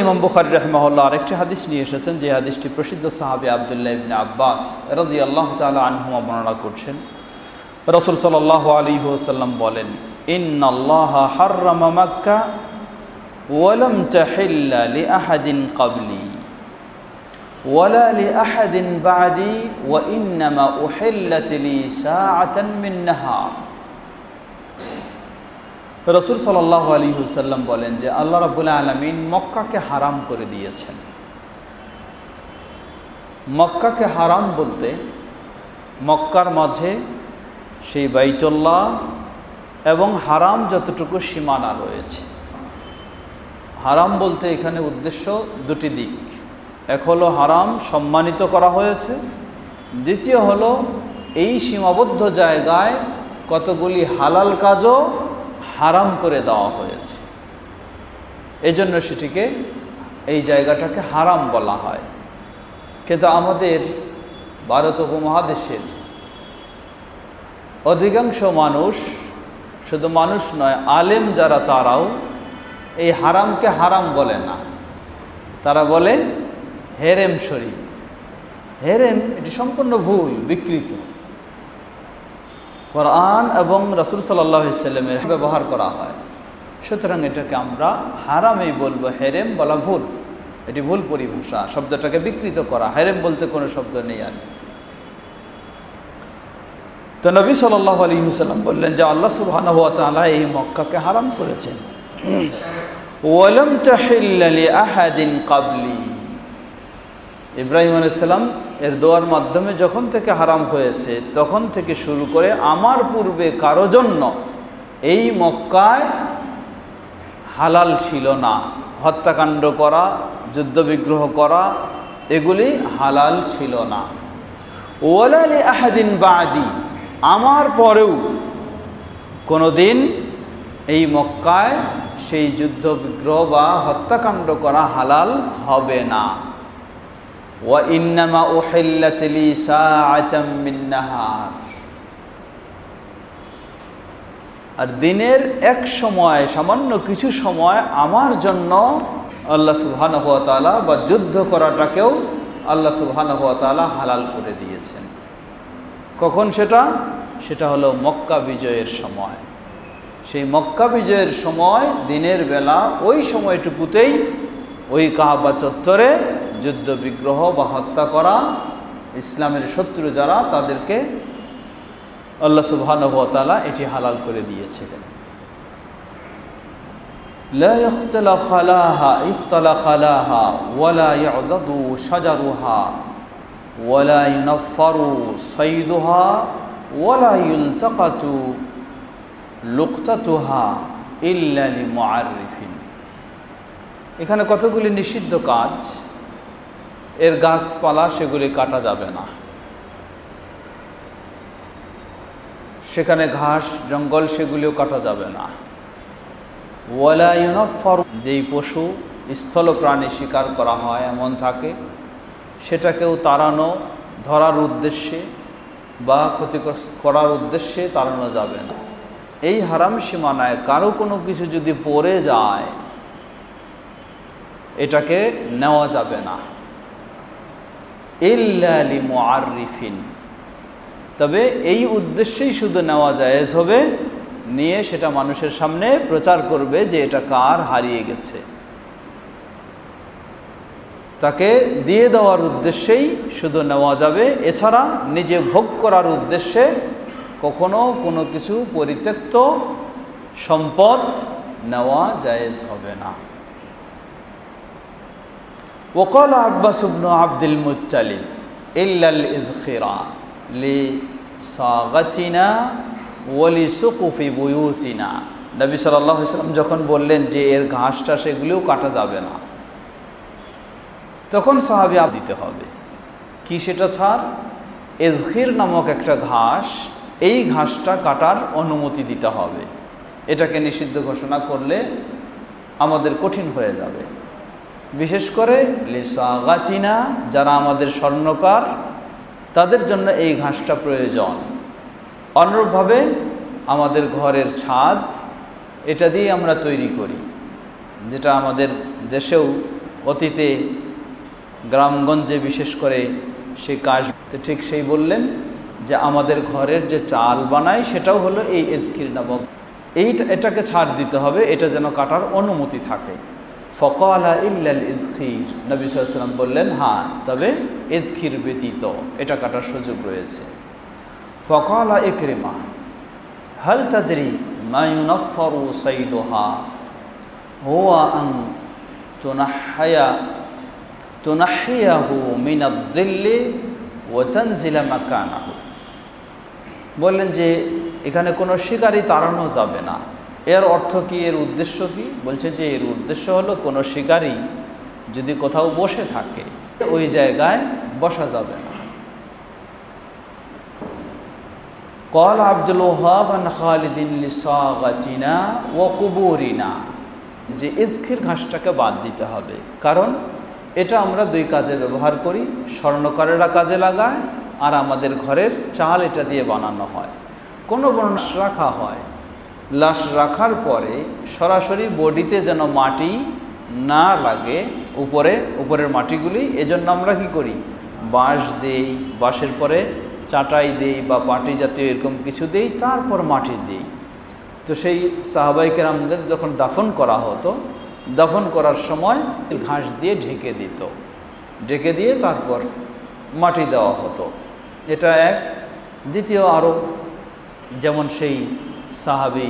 ইমাম বুখারী রাহিমাহুল্লাহ আরেকটি হাদিস নিয়ে এসেছেন, যে হাদিসটি প্রসিদ্ধ সাহাবী আব্দুল্লাহ ইবনে আব্বাস রাদিয়াল্লাহু তাআলা আনহুমা বর্ণনা করছেন। রাসূল সাল্লাল্লাহু আলাইহি ওয়াসাল্লাম বলেন, ইন্নাল্লাহা হাররামা মাক্কা ওয়া লাম তাহিল্লা লিআহাদিন ক্বাবলি ওয়ালা লিআহাদিন বা'দি ওয়া ইন্নামা উহিল্লাত লি সাআতান মিন নাহার। রাসূল সাল্লাল্লাহু আলাইহি ওয়াসাল্লাম বলেন যে আল্লাহ রাব্বুল আলামিন মক্কাকে হারাম করে দিয়েছেন। মক্কাকে হারাম বলতে মক্কার মাঝে সেই বাইতুল্লাহ এবং হারাম যতটুকু সীমানা রয়েছে। হারাম বলতে এখানে উদ্দেশ্য দুটি দিক, এক হলো হারাম সম্মানিত করা হয়েছে, দ্বিতীয় হলো এই সীমাবদ্ধ জায়গায় কতগুলি হালাল কাজও হারাম করে দেওয়া হয়েছে, এজন্য সেটিকে এই জায়গাটাকে হারাম বলা হয়। কিন্তু আমাদের ভারত উপমহাদেশের অধিকাংশ মানুষ, শুধু মানুষ নয়, আলেম যারা, তারাও এই হারামকে হারাম বলে না, তারা বলে হেরেম শরীফ। হেরেম এটি সম্পূর্ণ ভুল, বিকৃত। কোরআন এবং রাসূল সাল্লাল্লাহু আলাইহি ওয়াসাল্লামের ব্যবহার করা হয়, সুতরাং এটাকে আমরা হারামই বলবো, হেরেম বলা ভুল, এটি ভুল পরিভাষা, শব্দটাকে বিকৃত করা। হেরেম বলতে কোনো শব্দ নেই। আর তো নবী সাল্লাল্লাহু আলাইহি ওয়াসাল্লাম বললেন যে আল্লাহ সুবহানাহু ওয়া তাআলা এই মক্কাকে হারাম করেছেন। ওয়ালাম তাহিল্লা লিআহাদিন ক্বাবলি, ইব্রাহিম আলাইহিস সালাম এর দোয়ার মাধ্যমে যখন থেকে হারাম হয়েছে, তখন থেকে শুরু করে আমার পূর্বে কারো জন্য এই মক্কায় হালাল ছিল না। হত্যাকাণ্ড করা, যুদ্ধবিগ্রহ করা, এগুলি হালাল ছিল না। ওয়ালা লিআহাদিন বা'দি, আমার পরেও কোনো দিন এই মক্কায় সেই যুদ্ধবিগ্রহ বা হত্যাকাণ্ড করা হালাল হবে না। ওয়া ইন্নামা উহিল্লাত লি সাআতাম মিন নাহার, আর দিনের এক সময়, সামান্য কিছু সময় আমার জন্য আল্লাহ সুবহানাহু ওয়া তাআলা, বা যুদ্ধ করাটাকেও আল্লাহ সুবহানাহু ওয়া তাআলা হালাল করে দিয়েছেন। কখন সেটা? সেটা হলো মক্কা বিজয়ের সময়। সেই মক্কা বিজয়ের সময় দিনের বেলা ওই সময়টুকুতেই ওই কাবা চত্বরে যুদ্ধ বিগ্রহ বা হত্যা করা, ইসলামের শত্রু যারা, তাদেরকে আল্লাহ সুবহানাহু ওয়া তাআলা এটি হালাল করে দিয়েছিলেন। লা ইখতালা খালাহা ওয়ালা ইয়াদাদু শাজারুহা ওয়ালা ইউনাফফারু সাইদুহা ওয়ালা ইলতাকাতু লুকতাতুহা ইল্লা লিমুআররিফিন। এখানে কতগুলি নিষিদ্ধ কাজ, এর গাছপালা সেগুলি কাটা যাবে না, সেখানে ঘাস জঙ্গল সেগুলিও কাটা যাবে না। ওয়ালা ইউনাফফার, যেই পশু স্থল প্রাণী শিকার করা হয় এমন থাকে, সেটাকেও তাড়ানো, ধরার উদ্দেশ্যে বা ক্ষতি করার উদ্দেশ্যে তাড়ানো যাবে না। এই হারাম সীমানায় কারো কোনো কিছু যদি পড়ে যায়, এটাকে নেওয়া যাবে না। ইল্লা লিমুআররিফিন, তবে এই উদ্দেশ্যেই শুধু নেওয়া জায়েজ হবে, নিয়ে সেটা মানুষের সামনে প্রচার করবে যে এটা কার, হারিয়ে গেছে, তাকে দিয়ে দেওয়ার উদ্দেশ্যেই শুধু নেওয়া যাবে। এছাড়া নিজে ভোগ করার উদ্দেশ্যে কখনো কোনো কিছু পরিত্যক্ত সম্পদ নেওয়া জায়েজ হবে না। ওয়াকাল আব্বাস ইবনে আব্দুল মুত্তালিব ইল্লাল ইযখিরা লিসাগাতিনা ওয়া লিসুকুফি বুয়ুতিনা। নবী সাল্লাল্লাহু আলাইহি ওয়াসাল্লাম যখন বললেন যে এর ঘাসটা সেগুলিও কাটা যাবে না, তখন সাহাবী দিতে হবে কি সেটা ছাড়? ইযখির নামক একটা ঘাস, এই ঘাসটা কাটার অনুমতি দিতে হবে। এটাকে নিষিদ্ধ ঘোষণা করলে আমাদের কঠিন হয়ে যাবে। বিশেষ করে লিসাগাতিনা, যারা আমাদের স্বর্ণকার, তাদের জন্য এই ঘাসটা প্রয়োজন। অনুরূপভাবে আমাদের ঘরের ছাদ, এটা দিয়ে আমরা তৈরি করি, যেটা আমাদের দেশেও অতীতে গ্রামগঞ্জে বিশেষ করে সেই কাজ ঠিক সেই বললেন যে আমাদের ঘরের যে চাল বানায় সেটাও হলো এই এজখির নামক, এটাকে ছাড় দিতে হবে, এটা যেন কাটার অনুমতি থাকে। ফকালা ইল্লাল ইজখির, নবী সাল্লাল্লাহু আলাইহি ওয়াসাল্লাম বললেন হ্যাঁ, তবে ইজখির ব্যতীত এটা কাটার সুযোগ রয়েছে। ফকালা ইকরিমা হাল তাদরি মা ইউনাফফারু সাইদুহা হুয়া আন তুনাহিয়াহু মিনাদ-দিল্লি ওয়া তানজিলা মাকানাহু। বললেন যে এখানে কোনো শিকারী তাড়ানো যাবে না। এর অর্থ কি, এর উদ্দেশ্য কি? বলছে যে এর উদ্দেশ্য হলো কোনো শিকারী যদি কোথাও বসে থাকে ওই জায়গায় বসা যাবে না। قال عبد الوهاب عن خالد لصاغتنا وقبورنا, যে ইজখির ঘাসটাকে বাদ দিতে হবে, কারণ এটা আমরা দুই কাজে ব্যবহার করি, স্বর্ণকারেরা কাজে লাগায় আর আমাদের ঘরের চাল এটা দিয়ে বানানো হয়। কোনো লাশ রাখা হয়, লাশ রাখার পরে সরাসরি বডিতে যেন মাটি না লাগে, উপরের মাটিগুলি, এজন্য আমরা কি করি, বাঁশ দেই, বাঁশের পরে চাটাই দেই বা পাটি জাতীয় এরকম কিছু দেই, তারপর মাটি দিই। তো সেই সাহাবাই কেরামদের যখন দাফন করা হতো, দাফন করার সময় ঘাস দিয়ে ঢেকে দিত, ঢেকে দিয়ে তারপর মাটি দেওয়া হতো। এটা এক। দ্বিতীয় আরও যেমন সেই সাহাবী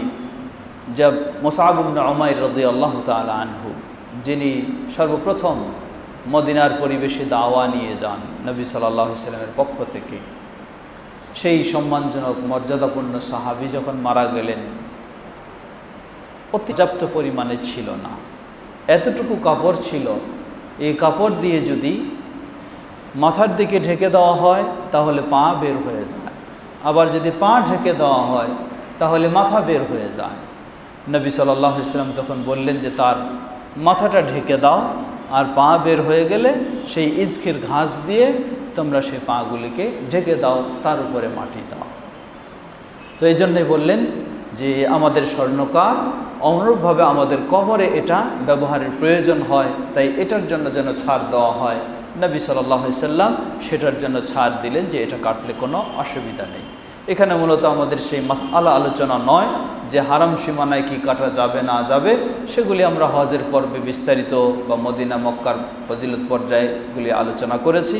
মুসআব ইবনে উমাইর রাদিয়াল্লাহু তাআলা আনহু, যিনি সর্বপ্রথম মদিনার পরিবেশে দাওয়া নিয়ে যান নবী সাল্লাল্লাহু আলাইহি ওয়াসাল্লামের পক্ষ থেকে, সেই সম্মানজনক মর্যাদাপূর্ণ সাহাবী যখন মারা গেলেন, পর্যাপ্ত পরিমাণে ছিল না, এতটুকু কাপড় ছিল, এই কাপড় দিয়ে যদি মাথার দিকে ঢেকে দেওয়া হয় তাহলে পা বের হয়ে যায়, আবার যদি পা ঢেকে দেওয়া হয় তাহলে মাথা বের হয়ে যায়। নবী সাল্লাল্লাহু আলাইহি ওয়াসাল্লাম তখন বললেন যে তার মাথাটা ঢেকে দাও, আর পা বের হয়ে গেলে সেই ইজখির ঘাস দিয়ে তোমরা সেই পাগুলিকে ঢেকে দাও, তার উপরে মাটি দাও। তো এই জন্যই বললেন যে আমাদের স্বর্ণকার অনুরূপভাবে আমাদের কবরে এটা ব্যবহারের প্রয়োজন হয়, তাই এটার জন্য যেন ছাড় দেওয়া হয়। নবী সাল্লাল্লাহু আলাইহি ওয়াসাল্লাম সেটার জন্য ছাড় দিলেন যে এটা কাটলে কোনো অসুবিধা নেই। এখানে মূলত আমাদের সেই মাসআলা আলোচনা নয় যে হারাম সীমানায় কি কাটা যাবে না যাবে, সেগুলি আমরা হজের পর্বে বিস্তারিত বা মদিনা মক্কার ফজিলত পর্যায়গুলি আলোচনা করেছি।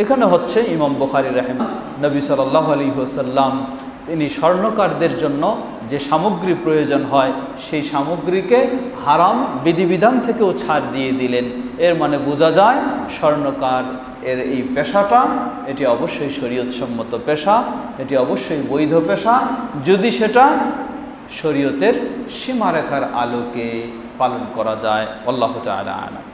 এখানে হচ্ছে ইমাম বুখারী রাহিমাহুল্লাহ, নবী সাল্লাল্লাহু আলাইহি ওয়াসাল্লাম তিনি স্বর্ণকারদের জন্য যে সামগ্রী প্রয়োজন হয় সেই সামগ্রীকে হারাম বিধিবিধান থেকেও ছাড় দিয়ে দিলেন। এর মানে বোঝা যায় স্বর্ণকার এর এই পেশাটা এটি অবশ্যই শরীয়তসম্মত পেশা, এটি অবশ্যই বৈধ পেশা, যদি সেটা শরীয়তের সীমারেখার আলোকে পালন করা যায়। আল্লাহু তাআলা আ'লাম।